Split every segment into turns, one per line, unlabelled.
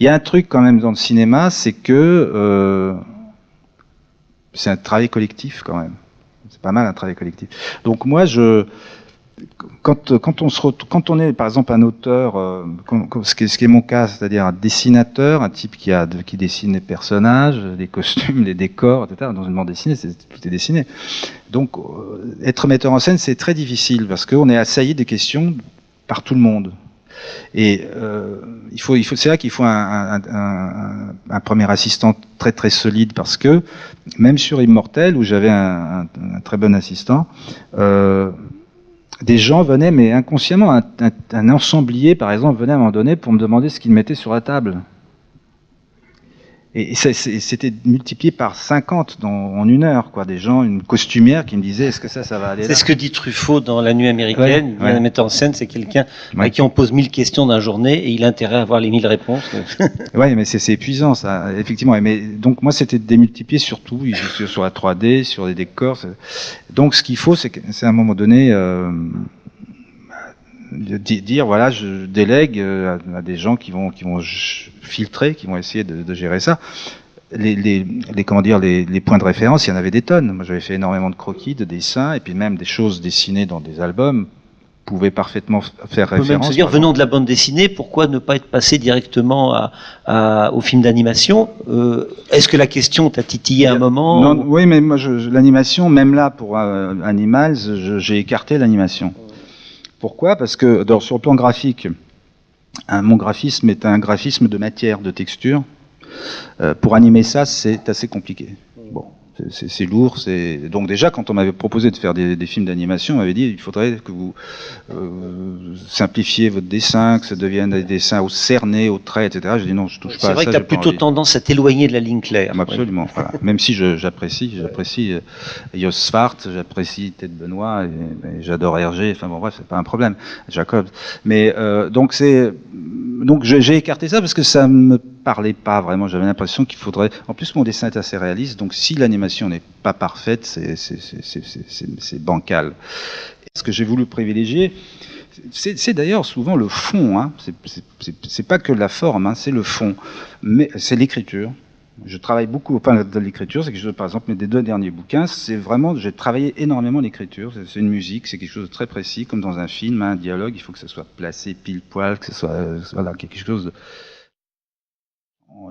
Il y a un truc quand même dans le cinéma, c'est que c'est un travail collectif quand même. C'est pas mal un travail collectif. Donc moi, quand on est par exemple un auteur, ce qui est mon cas, c'est-à-dire un dessinateur, un type qui dessine les personnages, les costumes, les décors, etc. Dans une bande dessinée, tout est dessiné. Donc être metteur en scène, c'est très difficile parce qu'on est assailli des questions par tout le monde. Et c'est là qu'il faut un premier assistant très très solide parce que même sur Immortel où j'avais un très bon assistant, des gens venaient, mais inconsciemment, un ensemblier par exemple venait à un moment donné pour me demander ce qu'il mettait sur la table. Et c'était multiplié par 50 en une heure, quoi. Des gens, une costumière qui me disait est-ce que ça va aller là?
C'est ce que dit Truffaut dans La Nuit américaine.
Ouais.
Un metteur en scène, c'est quelqu'un à qui on pose 1000 questions dans la journée et il a intérêt à avoir les 1000 réponses.
Oui, mais c'est épuisant, ça, effectivement. Mais donc moi, c'était démultiplié sur tout, sur la 3D, sur les décors. Donc ce qu'il faut, c'est à un moment donné dire voilà, je délègue à des gens qui vont filtrer, qui vont essayer de gérer ça. Les points de référence, il y en avait des tonnes. Moi, j'avais fait énormément de croquis, de dessins, et puis même des choses dessinées dans des albums pouvaient parfaitement faire référence.
On peut même se dire, venant de la bande dessinée, pourquoi ne pas être passé directement au film d'animation? Est-ce que la question t'a titillé à un moment?
Non, oui, mais moi, l'animation, même là, pour Animals, j'ai écarté l'animation. Pourquoi? Parce que sur le plan graphique, mon graphisme est un graphisme de matière, de texture. Pour animer ça, c'est assez compliqué. Bon, c'est lourd. Donc déjà, quand on m'avait proposé de faire des films d'animation, on m'avait dit il faudrait que vous simplifiez votre dessin, que ça devienne des dessins cernés, au trait, etc. J'ai dit non, je touche pas à ça.
C'est vrai que tu as plutôt tendance à t'éloigner de la ligne claire.
Absolument. Voilà. Même si j'apprécie Jos Svart, j'apprécie Ted Benoît, et j'adore Hergé. Enfin bon, bref, c'est pas un problème. Jacob. Mais donc j'ai écarté ça parce que ça me parlait pas vraiment. J'avais l'impression qu'il faudrait. En plus, mon dessin est assez réaliste, donc si l'animation n'est pas parfaite, c'est bancal. Ce que j'ai voulu privilégier, c'est d'ailleurs souvent le fond. Hein. C'est pas que la forme, hein, c'est le fond. Mais c'est l'écriture. Je travaille beaucoup de l'écriture. C'est quelque chose, par exemple, mes 2 derniers bouquins, c'est vraiment, j'ai travaillé énormément l'écriture. C'est une musique, c'est quelque chose de très précis, comme dans un film, un dialogue. Il faut que ça soit placé pile poil, que ce soit voilà, quelque chose de.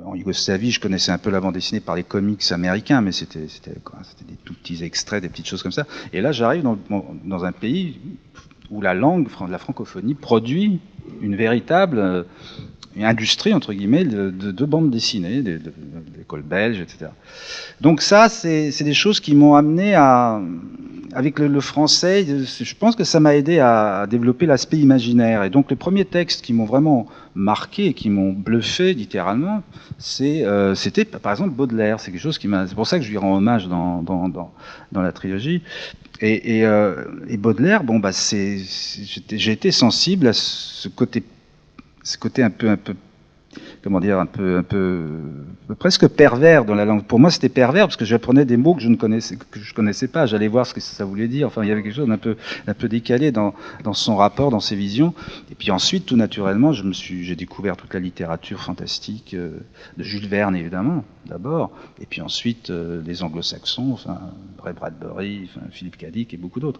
En Yougoslavie, je connaissais un peu la bande dessinée par les comics américains, mais c'était des tout petits extraits, des petites choses comme ça. Et là, j'arrive dans un pays où la langue, la francophonie, produit une véritable industrie, entre guillemets, de bandes dessinées, de l'école belge, etc. Donc ça, c'est des choses qui m'ont amené avec le français, je pense que ça m'a aidé à développer l'aspect imaginaire. Et donc les premiers textes qui m'ont vraiment marqué, qui m'ont bluffé littéralement, c'était par exemple Baudelaire. C'est quelque chose c'est pour ça que je lui rends hommage dans la trilogie. Et Baudelaire, bon bah j'ai été sensible à ce côté un peu comment dire, un peu presque pervers dans la langue. Pour moi, c'était pervers parce que j'apprenais des mots que je connaissais pas. J'allais voir ce que ça voulait dire. Enfin, il y avait quelque chose d'un peu décalé dans son rapport, dans ses visions. Et puis ensuite, tout naturellement, j'ai découvert toute la littérature fantastique de Jules Verne, évidemment, d'abord. Et puis ensuite, les anglo-saxons, enfin, Ray Bradbury, enfin, Philip K. Dick et beaucoup d'autres.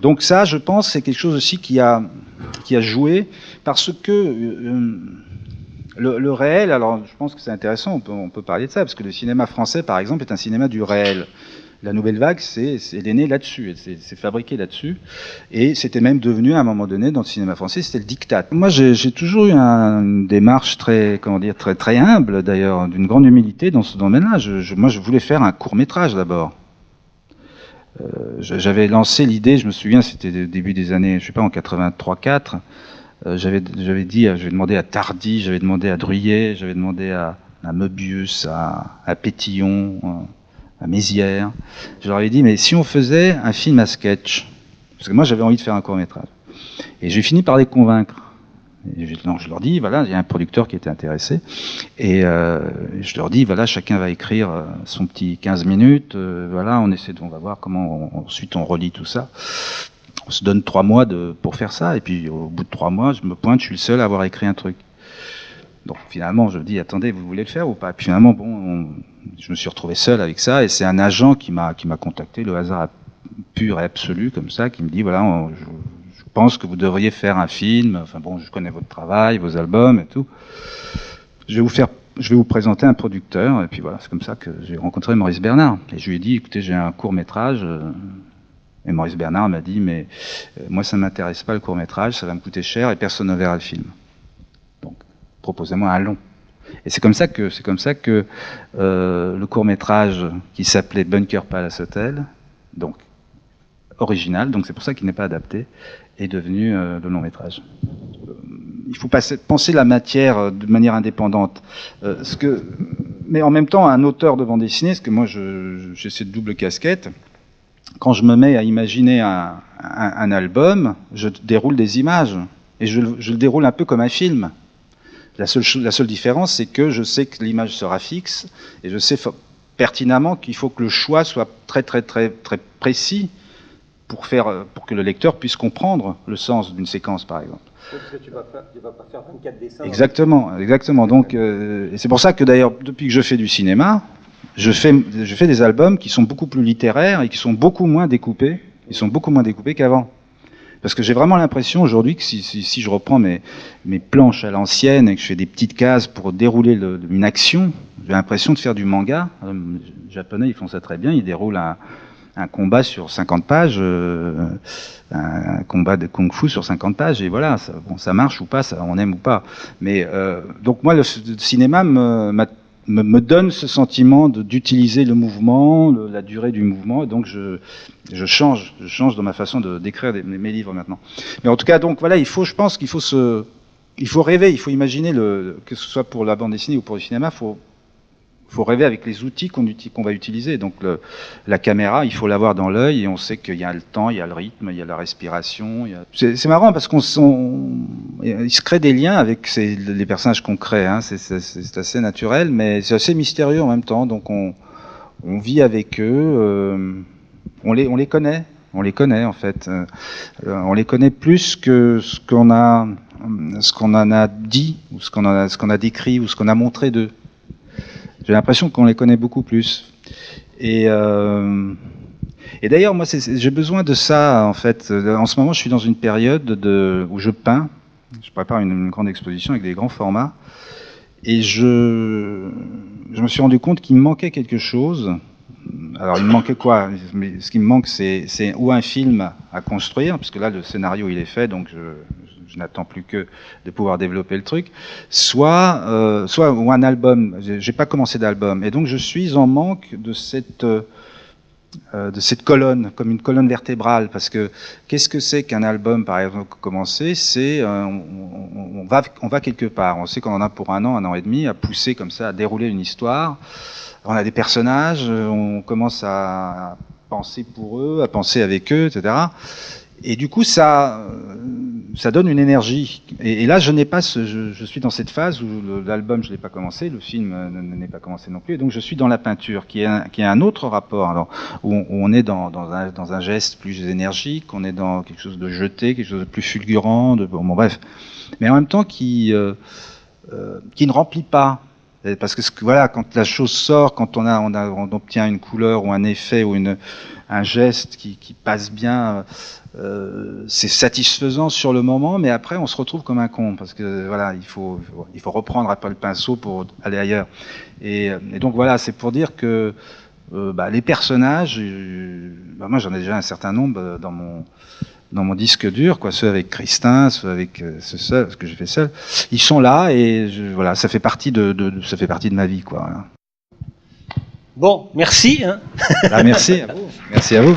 Donc ça, je pense, c'est quelque chose aussi qui a joué parce que le réel, alors je pense que c'est intéressant, on peut parler de ça, parce que le cinéma français, par exemple, est un cinéma du réel. La nouvelle vague, elle est née là-dessus, c'est fabriqué là-dessus, et c'était même devenu, à un moment donné, dans le cinéma français, c'était le diktat. Moi, j'ai toujours eu une démarche très humble, d'ailleurs, d'une grande humilité dans ce domaine-là. Moi, je voulais faire un court-métrage, d'abord. J'avais lancé l'idée, je me souviens, c'était au début des années, je sais pas, en 83-4, j'avais demandé à Tardy, j'avais demandé à Druillet, j'avais demandé à Möbius, à Pétillon, à Mézières. Je leur avais dit, mais si on faisait un film à sketch, parce que moi j'avais envie de faire un court-métrage. Et j'ai fini par les convaincre. Je leur dis, voilà, il y a un producteur qui était intéressé, et je leur dis, voilà, chacun va écrire son petit 15 minutes, voilà, on va voir comment ensuite on relie tout ça. On se donne 3 mois pour faire ça, et puis au bout de 3 mois, je me pointe, je suis le seul à avoir écrit un truc. Donc finalement, je dis, attendez, vous voulez le faire ou pas? Et puis finalement, bon, je me suis retrouvé seul avec ça, et c'est un agent qui m'a contacté, le hasard pur et absolu, comme ça, qui me dit, voilà, je pense que vous devriez faire un film, enfin bon, je connais votre travail, vos albums et tout. Je vais vous présenter un producteur, et puis voilà, c'est comme ça que j'ai rencontré Maurice Bernard. Et je lui ai dit, écoutez, j'ai un court-métrage, et Maurice Bernard m'a dit, mais moi ça ne m'intéresse pas le court-métrage, ça va me coûter cher et personne ne verra le film. Donc, proposez-moi un long. Et c'est comme ça que le court-métrage qui s'appelait Bunker Palace Hotel, donc original, donc c'est pour ça qu'il n'est pas adapté, est devenu le long-métrage. Il faut penser la matière de manière indépendante. Mais en même temps, un auteur de bande dessinée, parce que moi j'ai cette double casquette, quand je me mets à imaginer un album, je déroule des images, et je le déroule un peu comme un film. La seule différence, c'est que je sais que l'image sera fixe, et je sais pertinemment qu'il faut que le choix soit très très très très précis pour que le lecteur puisse comprendre le sens d'une séquence, par exemple.
Parce que tu vas pas faire 24 dessins.
Exactement. Donc, et c'est pour ça que d'ailleurs, depuis que je fais du cinéma, je fais des albums qui sont beaucoup plus littéraires et qui sont beaucoup moins découpés. Ils sont beaucoup moins découpés qu'avant. Parce que j'ai vraiment l'impression aujourd'hui que si je reprends mes planches à l'ancienne et que je fais des petites cases pour dérouler une action, j'ai l'impression de faire du manga. Les Japonais, ils font ça très bien. Ils déroulent un combat sur 50 pages, un combat de kung-fu sur 50 pages, et voilà, ça marche ou pas, on aime ou pas. Mais donc moi, le cinéma me donne ce sentiment d'utiliser le mouvement, la durée du mouvement, et donc je change dans ma façon de d'écrire mes livres maintenant. Mais en tout cas, donc voilà, je pense qu'il faut rêver, il faut imaginer, que ce soit pour la bande dessinée ou pour le cinéma, il faut rêver avec les outils qu'on va utiliser. Donc la caméra, il faut l'avoir dans l'œil, et on sait qu'il y a le temps, il y a le rythme, il y a la respiration. C'est marrant parce il se crée des liens avec les personnages qu'on crée. Hein. C'est assez naturel, mais c'est assez mystérieux en même temps. Donc on vit avec eux, on les connaît. On les connaît en fait. On les connaît plus que ce qu'on en a dit, ou ce qu'on a décrit, ou ce qu'on a montré d'eux. J'ai l'impression qu'on les connaît beaucoup plus. Et d'ailleurs, moi, j'ai besoin de ça, en fait. En ce moment, je suis dans une période où je peins. Je prépare une grande exposition avec des grands formats. Et je me suis rendu compte qu'il me manquait quelque chose. Alors, il me manquait quoi? Mais ce qui me manque, c'est ou un film à construire, puisque là, le scénario, il est fait, donc je n'attends plus que de pouvoir développer le truc, soit ou un album. J'ai pas commencé d'album, et donc je suis en manque de cette colonne, comme une colonne vertébrale, parce que qu'est-ce que c'est qu'un album, par exemple, commencer? C'est on va quelque part. On sait qu'on en a pour un an et demi à pousser comme ça, à dérouler une histoire. On a des personnages, on commence à penser pour eux, à penser avec eux, etc. Et du coup, ça donne une énergie. Et là, je suis dans cette phase où l'album, je l'ai pas commencé, le film n'est pas commencé non plus. Et donc, je suis dans la peinture, qui est un autre rapport, alors, où on est dans un geste plus énergique, on est dans quelque chose de jeté, quelque chose de plus fulgurant, bon, bref. Mais en même temps, qui ne remplit pas. Parce que voilà, quand la chose sort, quand on obtient une couleur ou un effet ou un geste qui passe bien, c'est satisfaisant sur le moment, mais après on se retrouve comme un con, parce que voilà, il faut reprendre après le pinceau pour aller ailleurs. Et donc voilà, c'est pour dire que les personnages, moi j'en ai déjà un certain nombre dans mon disque dur, quoi, ceux avec Christin, ceux avec ce que j'ai fait seul, ils sont là, et voilà, ça fait partie de ma vie, quoi. Voilà.
Bon, merci. Hein.
Merci à vous. Merci à vous.